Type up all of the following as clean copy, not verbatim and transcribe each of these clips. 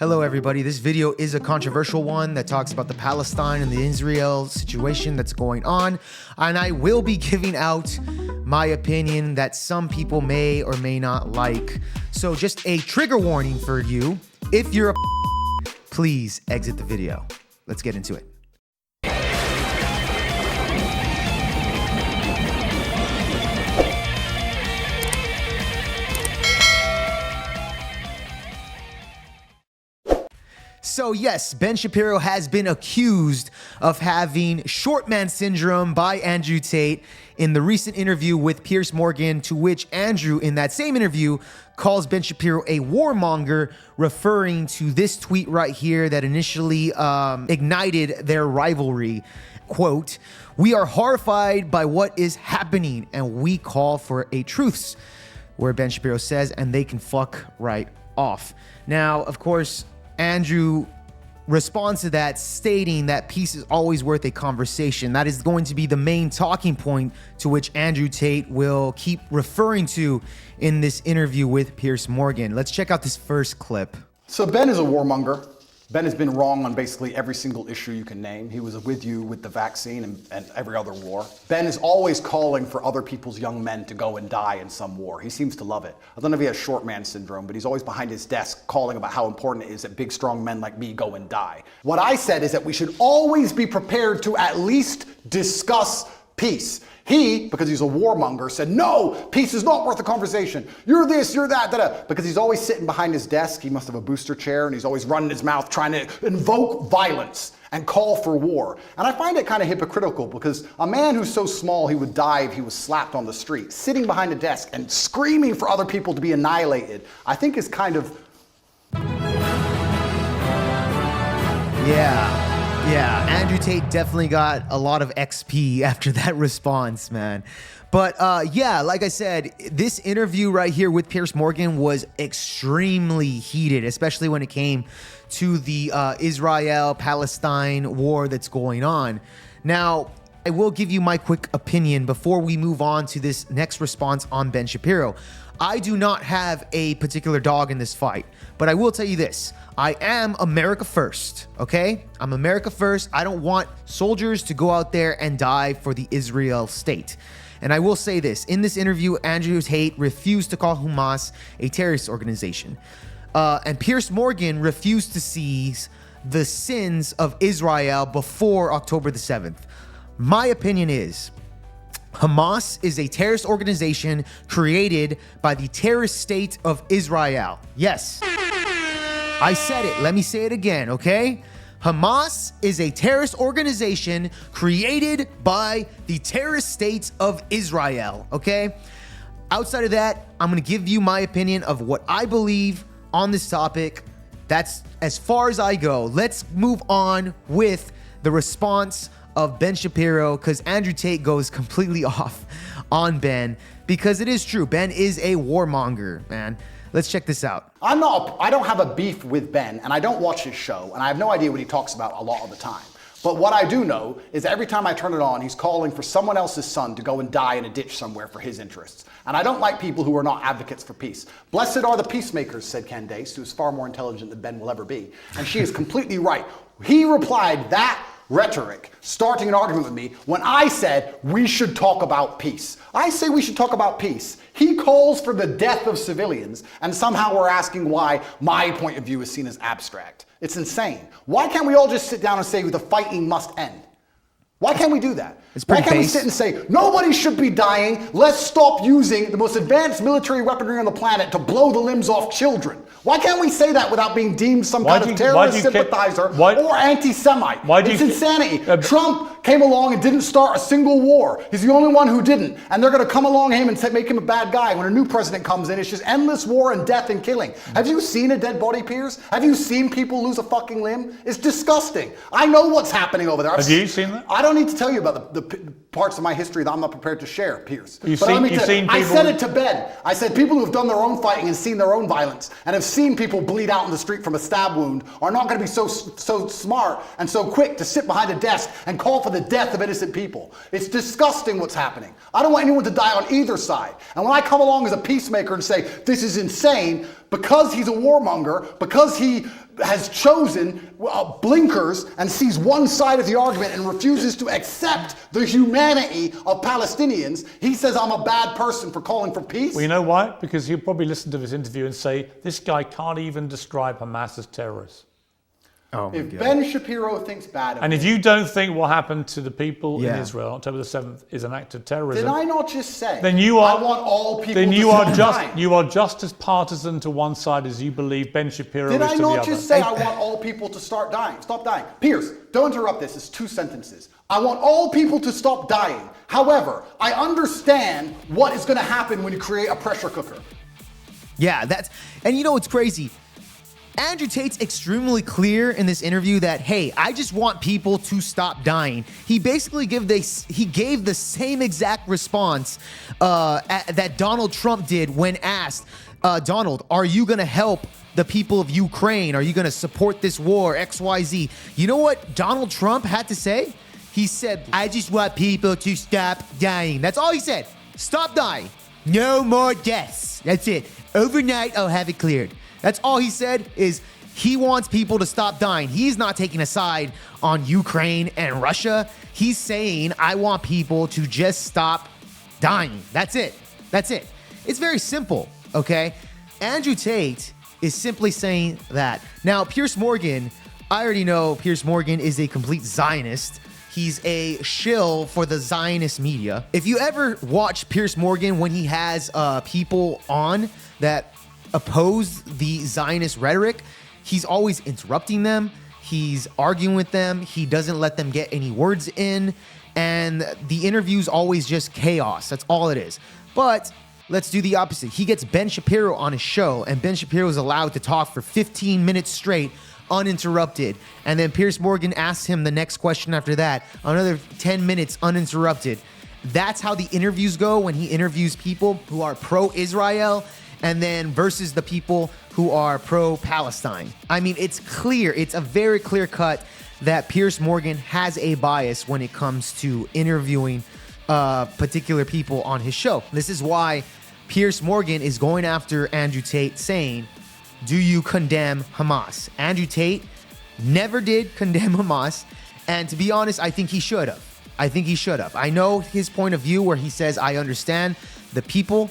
Hello everybody, this video is a controversial one that talks about the Palestine and the Israel situation that's going on, and I will be giving out my opinion that some people may or may not like. So just a trigger warning for you. If you're a please exit the video. Let's get into it. So yes, Ben Shapiro has been accused of having short man syndrome by Andrew Tate in the recent interview with Piers Morgan, to which Andrew, in that same interview, calls Ben Shapiro a warmonger, referring to this tweet right here that initially ignited their rivalry. Quote, "We are horrified by what is happening and we call for a truce," where Ben Shapiro says, "and they can fuck right off." Now, of course, Andrew responds to that, stating that peace is always worth a conversation. That is going to be the main talking point to which Andrew Tate will keep referring to in this interview with Piers Morgan. Let's check out this first clip. So Ben is a warmonger. Ben has been wrong on basically every single issue you can name. He was with you with the vaccine and every other war. Ben is always calling for other people's young men to go and die in some war. He seems to love it. I don't know if he has short man syndrome, but he's always behind his desk calling about how important it is that big, strong men like me go and die. What I said is that we should always be prepared to at least discuss peace. He, because he's a warmonger, said, no, peace is not worth the conversation. You're this, you're that, da-da. Because he's always sitting behind his desk. He must have a booster chair, and he's always running his mouth trying to invoke violence and call for war. And I find it kind of hypocritical, because a man who's so small he would die if he was slapped on the street, sitting behind a desk and screaming for other people to be annihilated, I think is kind of... Yeah, Andrew Tate definitely got a lot of XP after that response, man. But yeah, like I said, this interview right here with Piers Morgan was extremely heated, especially when it came to the Israel-Palestine war that's going on. Now, I will give you my quick opinion before we move on to this next response on Ben Shapiro. I do not have a particular dog in this fight, but I will tell you this. I am America first, okay? I'm America first. I don't want soldiers to go out there and die for the Israel state. And I will say this. In this interview, Andrew Tate refused to call Hamas a terrorist organization. And Piers Morgan refused to seize the sins of Israel before October the 7th. My opinion is, Hamas is a terrorist organization created by the terrorist state of Israel. Yes, I said it. Let me say it again, okay? Hamas is a terrorist organization created by the terrorist state of Israel, okay? Outside of that, I'm going to give you my opinion of what I believe on this topic. That's as far as I go. Let's move on with the response of Ben Shapiro, because Andrew Tate goes completely off on Ben, because it is true. Ben is a warmonger, man. Let's check this out. I don't have a beef with Ben, and I don't watch his show, and I have no idea what he talks about a lot of the time. But what I do know is that every time I turn it on, he's calling for someone else's son to go and die in a ditch somewhere for his interests. And I don't like people who are not advocates for peace. Blessed are the peacemakers, said Candace, who is far more intelligent than Ben will ever be. And she is completely right. He replied that rhetoric, starting an argument with me when I said we should talk about peace. I say we should talk about peace. He calls for the death of civilians, and somehow we're asking why my point of view is seen as abstract. It's insane. Why can't we all just sit down and say the fighting must end? Why can't we do that? Why can't we sit and say, nobody should be dying, let's stop using the most advanced military weaponry on the planet to blow the limbs off children? Why can't we say that without being deemed some kind of terrorist sympathizer or anti-Semite? It's insanity. Trump came along and didn't start a single war. He's the only one who didn't. And they're going to come along him and make him a bad guy. When a new president comes in, it's just endless war and death and killing. Have you seen a dead body, Piers? Have you seen people lose a fucking limb? It's disgusting. I know what's happening over there. Have you seen that? I don't need to tell you about the parts of my history that I'm not prepared to share, Piers. I said it to Ben. I said people who have done their own fighting and seen their own violence and have seen people bleed out in the street from a stab wound are not going to be so smart and so quick to sit behind a desk and call for the death of innocent people. It's disgusting what's happening. I don't want anyone to die on either side. And when I come along as a peacemaker and say, this is insane, because he's a warmonger, because he has chosen blinkers and sees one side of the argument and refuses to accept the humanity of Palestinians, he says I'm a bad person for calling for peace? Well, you know why? Because he'll probably listen to this interview and say, this guy can't even describe Hamas as terrorists. Oh, if Ben Shapiro thinks bad of And if you don't think what happened to the people in Yeah. Israel on October the 7th is an act of terrorism, did I not just say then you are, I want all people then to you stop are dying? you are just as partisan to one side as you believe Ben Shapiro Did is I to the not other. just say I want all people to start dying? Stop dying. Piers, don't interrupt this. It's 2 sentences. I want all people to stop dying. However, I understand what is going to happen when you create a pressure cooker. Yeah, and you know what's crazy? Andrew Tate's extremely clear in this interview that, hey, I just want people to stop dying. He basically gave the same exact response that Donald Trump did when asked, Donald, are you going to help the people of Ukraine? Are you going to support this war, XYZ? You know what Donald Trump had to say? He said, I just want people to stop dying. That's all he said. Stop dying. No more deaths. That's it. Overnight, I'll have it cleared. That's all he said, is he wants people to stop dying. He's not taking a side on Ukraine and Russia. He's saying, I want people to just stop dying. That's it. That's it. It's very simple, okay? Andrew Tate is simply saying that. Now, Piers Morgan, I already know Piers Morgan is a complete Zionist. He's a shill for the Zionist media. If you ever watch Piers Morgan when he has people on that oppose the Zionist rhetoric, he's always interrupting them. He's arguing with them. He doesn't let them get any words in. And the interview's always just chaos. That's all it is. But let's do the opposite. He gets Ben Shapiro on his show, and Ben Shapiro is allowed to talk for 15 minutes straight, uninterrupted. And then Piers Morgan asks him the next question after that, another 10 minutes uninterrupted. That's how the interviews go when he interviews people who are pro-Israel and then versus the people who are pro-Palestine. I mean, it's clear. It's a very clear cut that Piers Morgan has a bias when it comes to interviewing particular people on his show. This is why Piers Morgan is going after Andrew Tate, saying, do you condemn Hamas? Andrew Tate never did condemn Hamas. And to be honest, I think he should have. I know his point of view where he says, I understand the people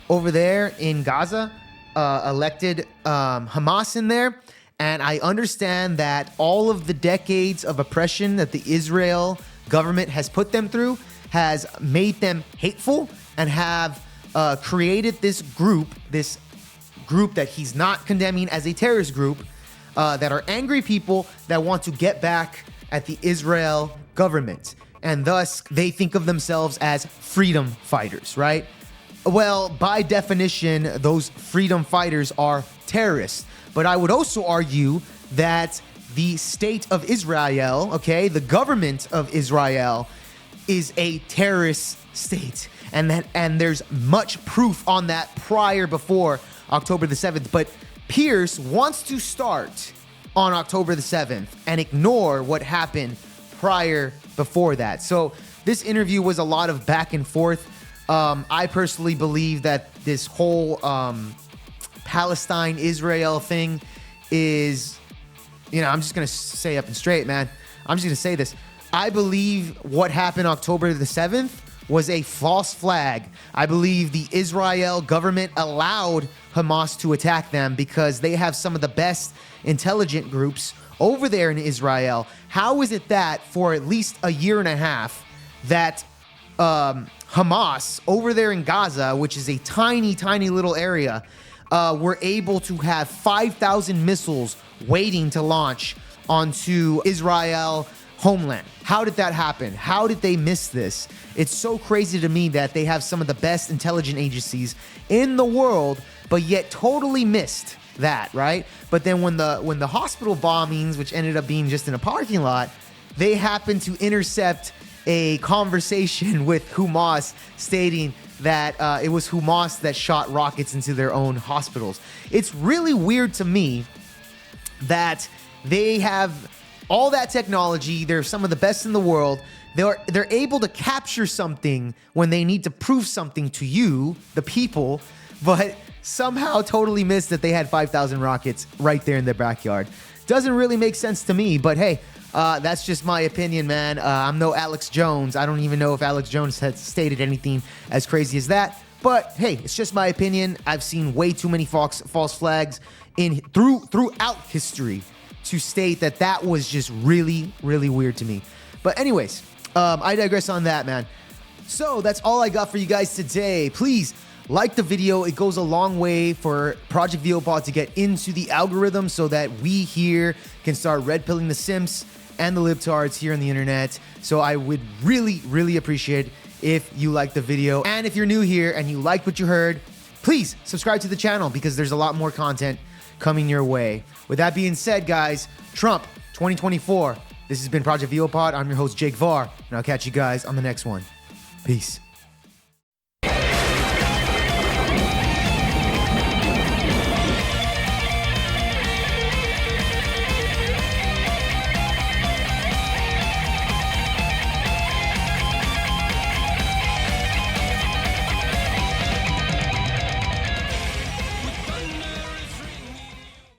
over there in Gaza elected Hamas in there. And I understand that all of the decades of oppression that the Israel government has put them through has made them hateful and have created this group that he's not condemning as a terrorist group, that are angry people that want to get back at the Israel government. And thus, they think of themselves as freedom fighters, right? Well, by definition, those freedom fighters are terrorists. But I would also argue that the state of Israel, okay, the government of Israel is a terrorist state. And there's much proof on that before October the 7th. But Piers wants to start on October the 7th and ignore what happened before that. So this interview was a lot of back and forth. I personally believe that this whole Palestine-Israel thing is, I'm just going to say up and straight, man. I'm just going to say this. I believe what happened October the 7th was a false flag. I believe the Israel government allowed Hamas to attack them because they have some of the best intelligent groups over there in Israel. How is it that for at least a year and a half that Hamas over there in Gaza, which is a tiny, tiny little area, were able to have 5,000 missiles waiting to launch onto Israel homeland? How did that happen? How did they miss this? It's so crazy to me that they have some of the best intelligence agencies in the world, but yet totally missed that, right? But then when the hospital bombings, which ended up being just in a parking lot, they happened to intercept a conversation with Hamas stating that it was Hamas that shot rockets into their own hospitals. It's really weird to me that they have all that technology. They're some of the best in the world. They're able to capture something when they need to prove something to you, the people, but somehow totally missed that they had 5,000 rockets right there in their backyard. Doesn't really make sense to me, but hey, that's just my opinion, man. I'm no Alex Jones. I don't even know if Alex Jones has stated anything as crazy as that. But hey, it's just my opinion. I've seen way too many false flags throughout history to state that was just really, really weird to me. But anyways, I digress on that, man. So that's all I got for you guys today. Please like the video. It goes a long way for Project VeoPod to get into the algorithm so that we here can start red pilling the simps and the libtards here on the internet. So I would really, really appreciate it if you like the video. And if you're new here and you liked what you heard, please subscribe to the channel because there's a lot more content coming your way. With that being said, guys, Trump 2024. This has been Project VeoPod. I'm your host, Jake Var, and I'll catch you guys on the next one. Peace.